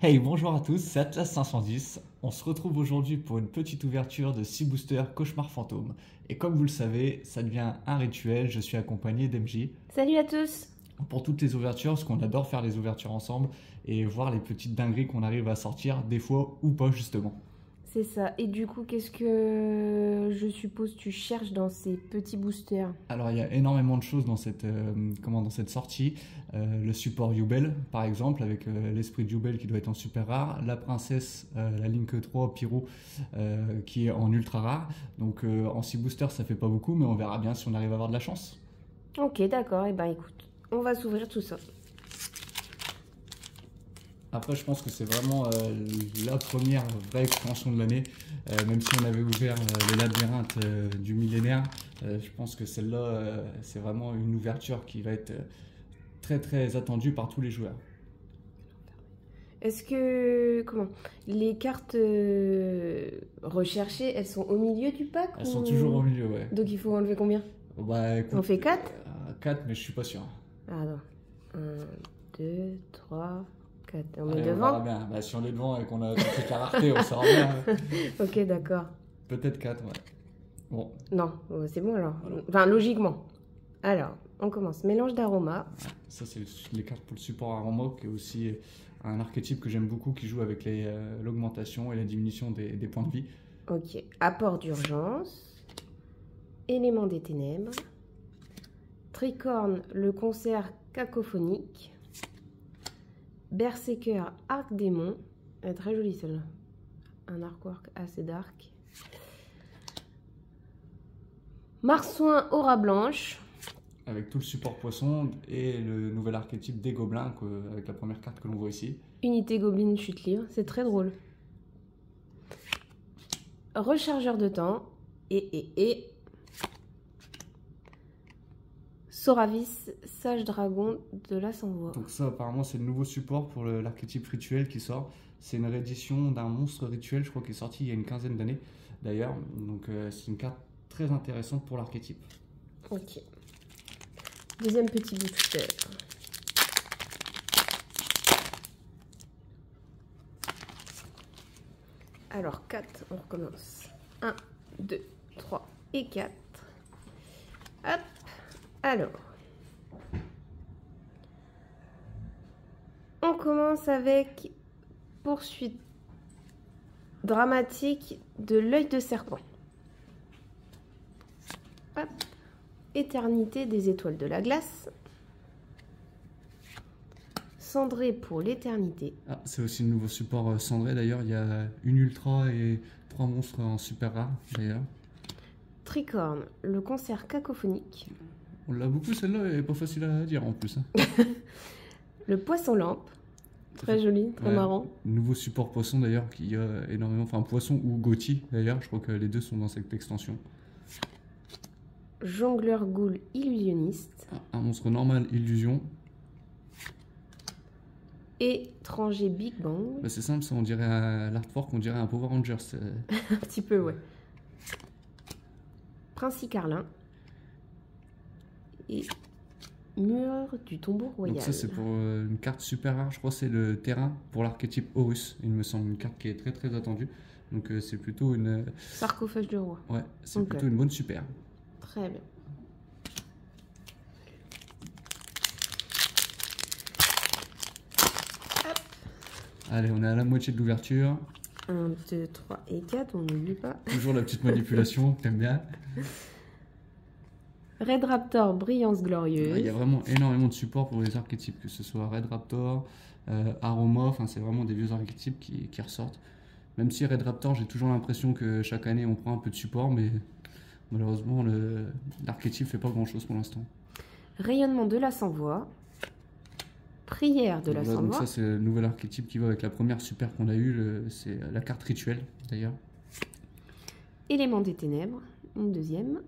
Hey, bonjour à tous, c'est Atlas 510. On se retrouve aujourd'hui pour une petite ouverture de 6 boosters Cauchemar Fantôme. Et comme vous le savez, ça devient un rituel, je suis accompagné d'MJ. Salut à tous! Pour toutes les ouvertures, parce qu'on adore faire les ouvertures ensemble et voir les petites dingueries qu'on arrive à sortir, des fois ou pas justement. C'est ça. Et du coup, qu'est-ce que je suppose tu cherches dans ces petits boosters? Alors il y a énormément de choses dans dans cette sortie. Le support Yubel par exemple, avec l'esprit de Yubel qui doit être en super rare. La princesse, la Link 3 Pyro qui est en ultra rare. Donc en 6 boosters ça fait pas beaucoup, mais on verra bien si on arrive à avoir de la chance. Ok, d'accord. Et ben écoute, on va s'ouvrir tout ça. Après, je pense que c'est vraiment la première vraie expansion de l'année. Même si on avait ouvert les labyrinthes du millénaire, je pense que celle-là, c'est vraiment une ouverture qui va être très très attendue par tous les joueurs. Est-ce que... Comment? Les cartes recherchées, elles sont au milieu du pack Elles sont toujours au milieu, ouais. Donc il faut enlever combien? Bah, écoute, On fait 4? 4, mais je suis pas sûr. Ah non. 1, 2, 3, 4. On met Allez, on verra devant? bien. Bah, si on est devant et qu'on a toute la rareté, on saura bien. Ok, d'accord. Peut-être 4, ouais. Bon. Non, c'est bon alors. Voilà. Enfin, logiquement. Alors, on commence. Mélange d'aromas. Ça, c'est les cartes pour le support aroma, qui est aussi un archétype que j'aime beaucoup, qui joue avec l'augmentation et la diminution des points de vie. Ok. Apport d'urgence. Élément des ténèbres. Tricorne, le concert cacophonique. Berserker, arc démon. Elle est très jolie celle-là. Un artwork assez dark. Marsouin, aura blanche. Avec tout le support poisson et le nouvel archétype des gobelins, avec la première carte que l'on voit ici. Unité gobeline chute libre. C'est très drôle. Rechargeur de temps. Et Soravis, sage dragon de la sans-voix. Donc ça, apparemment, c'est le nouveau support pour l'archétype rituel qui sort. C'est une réédition d'un monstre rituel, je crois, qui est sorti il y a une quinzaine d'années, d'ailleurs. Donc c'est une carte très intéressante pour l'archétype. Ok. Deuxième petit booster. Alors 4, on recommence. 1, 2, 3 et 4. Hop. Alors. On commence avec poursuite dramatique de l'œil de serpent. Hop. Éternité des étoiles de la glace. Cendré pour l'éternité. Ah, c'est aussi le nouveau support cendré, d'ailleurs. Il y a une ultra et 3 monstres en super rare, d'ailleurs. Tricorne, le concert cacophonique. On l'a beaucoup, celle-là, elle est pas facile à dire en plus. Hein. Le poisson lampe. Très joli, très marrant. Nouveau support poisson d'ailleurs qui a énormément. Enfin, poisson ou Gothi d'ailleurs, je crois que les deux sont dans cette extension. Jongleur ghoul illusionniste. Un monstre normal illusion. Étranger Big Bang. Bah, c'est simple, ça, on dirait à l'artwork, on dirait un Power Rangers. Un petit peu, ouais. Princi Carlin. Et Mur du tombeau royal. Donc ça c'est pour une carte super rare, je crois que c'est le terrain pour l'archétype Horus, il me semble, une carte qui est très très attendue. Donc c'est plutôt une... Sarcophage du roi. Ouais, c'est Okay. plutôt une bonne super. Très bien. Hop. Allez, on est à la moitié de l'ouverture. 1, 2, 3 et 4, on n'oublie pas. Toujours la petite manipulation, t'aimes bien. Red Raptor, brillance glorieuse. Il y a vraiment énormément de support pour les archétypes, que ce soit Red Raptor, Aroma, enfin c'est vraiment des vieux archétypes qui ressortent. Même si Red Raptor, j'ai toujours l'impression que chaque année on prend un peu de support, mais malheureusement l'archétype fait pas grand chose pour l'instant. Rayonnement de la sans-voix. Prière de la Voilà, donc sans-voix. ça c'est le nouvel archétype qui va avec la première super qu'on a eue, c'est la carte rituelle d'ailleurs. Élément des ténèbres, une deuxième.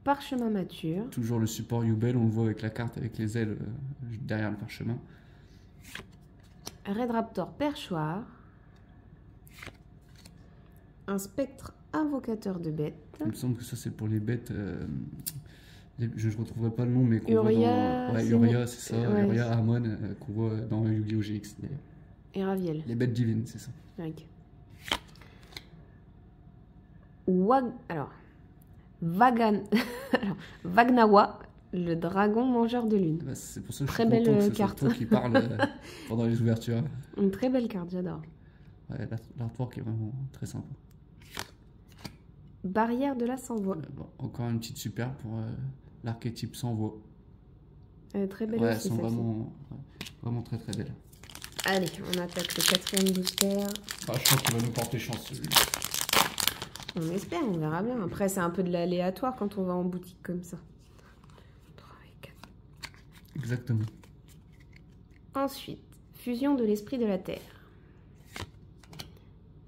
Parchemin mature. Toujours le support Yubel, on le voit avec la carte avec les ailes derrière le parchemin. Red Raptor perchoir. Un spectre invocateur de bêtes. Il me semble que ça c'est pour les bêtes. Je ne retrouverai pas le nom, mais qu'on voit Uria, dans... Ouais, Uria, c'est ça. ouais. Uria Harmon, qu'on voit dans Yu-Gi-Oh! GX d'ailleurs. Et Raviel. Les bêtes divines, c'est ça. Ok. Alors, alors, Vagnawa, le dragon mangeur de lune. Bah, c'est pour ça que je Très suis content belle que ce carte. soit toi qui parle pendant les ouvertures. Une très belle carte, j'adore. Ouais, l'artwork est vraiment très sympa. Barrière de la sans-voix. Bon, encore une petite super pour l'archétype sans voix. Elle est très belle Ouais, elles aussi, sont celle-ci. vraiment très très belles. Allez, on attaque le 4e booster. Ah, je pense qu'il va nous porter chance celui-là. On espère, on verra bien. Après, c'est un peu de l'aléatoire quand on va en boutique comme ça. 3 et 4. Exactement. Ensuite, fusion de l'esprit de la Terre.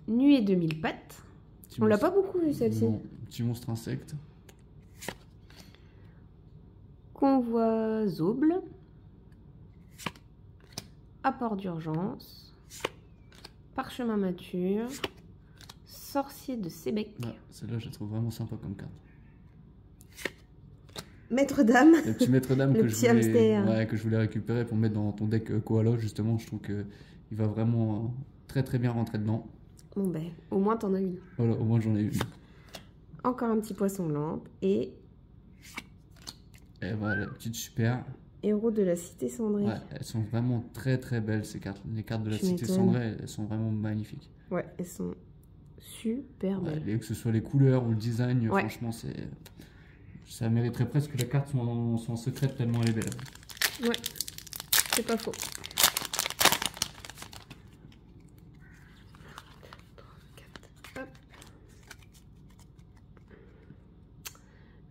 Nuée de 1000 pattes. On l'a pas beaucoup vu celle-ci. Non, petit monstre insecte. Convoi Zoble. Apport d'urgence. Parchemin mature. Sorcier de Sébec. Ouais, celle-là, je la trouve vraiment sympa comme carte. Maître dame. Le petit maître dame Le que, petit hamster. que je voulais récupérer pour mettre dans ton deck Koala, justement, je trouve qu'il va vraiment très très bien rentrer dedans. Bon ben, au moins t'en as une. Voilà, au moins j'en ai une. Encore un petit poisson lampe et Et voilà, la petite super. héros de la cité cendrée. Ouais, elles sont vraiment très très belles ces cartes. Les cartes de la Tu cité m'étonnes. cendrée, elles sont vraiment magnifiques. Ouais, elles sont super Ouais, belles. que ce soit les couleurs ou le design, Ouais. franchement, ça mériterait presque que la carte soit en secret tellement elle est belle. Ouais, c'est pas faux. Hop.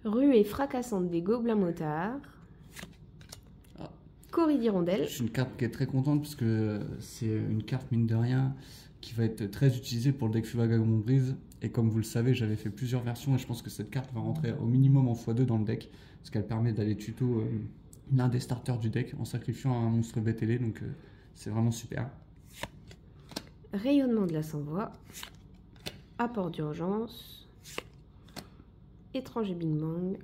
Ruée fracassante des gobelins motards. Ah. Corrie d'hirondelle. C'est une carte qui est très contente parce que c'est une carte mine de rien qui va être très utilisée pour le deck Vagabond Brise. Et comme vous le savez, j'avais fait plusieurs versions et je pense que cette carte va rentrer au minimum en x2 dans le deck parce qu'elle permet d'aller tuto l'un des starters du deck en sacrifiant un monstre BTL, donc c'est vraiment super. Rayonnement de la sans-voix. Apport d'urgence. Étranger Bing Bang.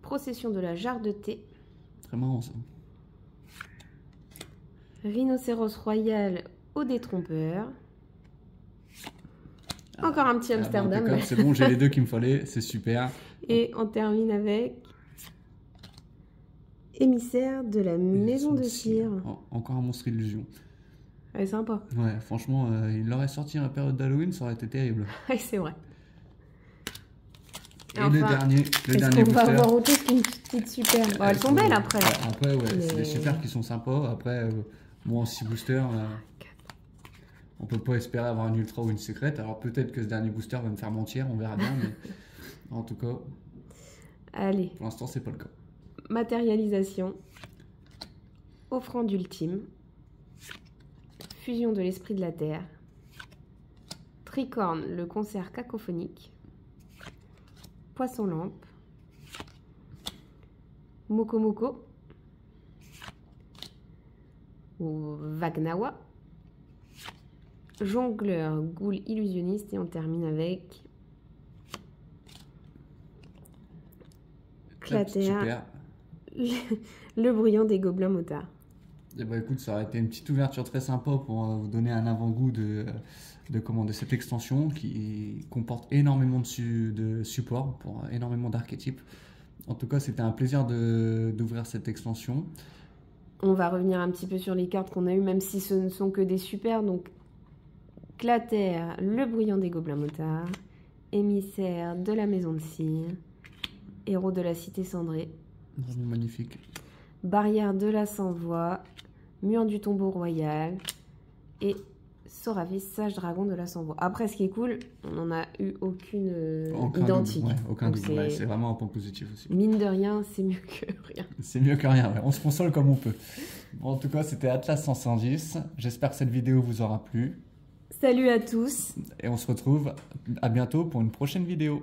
Procession de la jarre de thé. Très marrant ça. Rhinocéros royal au détrompeur. Encore un petit Amsterdam. Impeccable, c'est bon, j'ai les deux qu'il me fallait, c'est super. Et on termine avec émissaire de la maison de cire. Encore un monstre illusion. Elle est sympa. Ouais, franchement, il l'aurait sorti à la période d'Halloween, ça aurait été terrible. Ouais, c'est vrai. Et Enfin, le dernier est-ce qu'on va booster. avoir autre chose qu'une petite super? Bon, elles sont belles après. Ouais, après, ouais, c'est Mais- des super qui sont sympas. Après, bon, en 6 boosters, on peut pas espérer avoir une ultra ou une secrète. Alors peut-être que ce dernier booster va me faire mentir, on verra bien. Mais en tout cas, Allez, pour l'instant, c'est pas le cas. matérialisation. Offrande ultime. Fusion de l'esprit de la terre. Tricorne, le concert cacophonique. Poisson lampe. Moko Moko. Ou Vagnawa. Jongleur, ghoul illusionniste. Et on termine avec Clater, Super. le bruyant des gobelins motards. Et bah écoute, ça aurait été une petite ouverture très sympa pour vous donner un avant-goût de cette extension qui comporte énormément de supports pour énormément d'archétypes. En tout cas, c'était un plaisir d'ouvrir cette extension. On va revenir un petit peu sur les cartes qu'on a eues, même si ce ne sont que des super. Donc, Clater, le bruyant des gobelins motards. Émissaire de la maison de cire. Héros de la cité cendrée. Vraiment magnifique. Barrière de la sans-voix. Mur du tombeau royal. Et Soravis, sage dragon de la sans-voix. Après, ce qui est cool, on n'en a eu aucune identique. Double, ouais, aucun Donc, double. Ouais, c'est vraiment un point positif aussi. Mine de rien, c'est mieux que rien. C'est mieux que rien, ouais. On se console comme on peut. Bon, en tout cas, c'était Atlas 510. J'espère que cette vidéo vous aura plu. Salut à tous! Et on se retrouve à bientôt pour une prochaine vidéo.